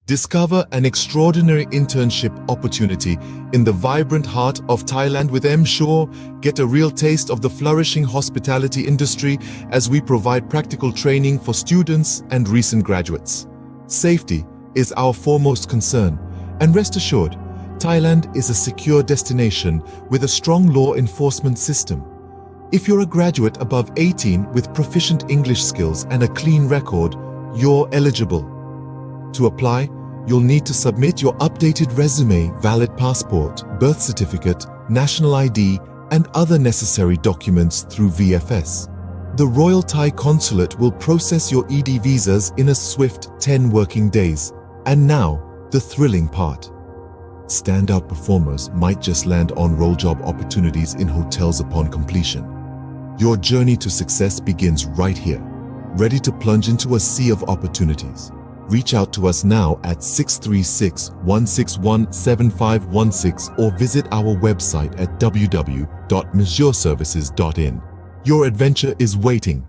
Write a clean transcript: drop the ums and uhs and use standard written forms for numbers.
Discover an extraordinary internship opportunity in the vibrant heart of Thailand with Msure. Get a real taste of the flourishing hospitality industry as we provide practical training for students and recent graduates. Safety is our foremost concern, and rest assured, Thailand is a secure destination with a strong law enforcement system. If you're a graduate above 18 with proficient English skills and a clean record, you're eligible. To apply, you'll need to submit your updated resume, valid passport, birth certificate, national ID, and other necessary documents through VFS. The Royal Thai Consulate will process your ED visas in a swift 10 working days. And now, the thrilling part. Standout performers might just land on-roll job opportunities in hotels upon completion. Your journey to success begins right here, ready to plunge into a sea of opportunities. Reach out to us now at 636-161-7516 or visit our website at www.msureservices.in. Your adventure is waiting.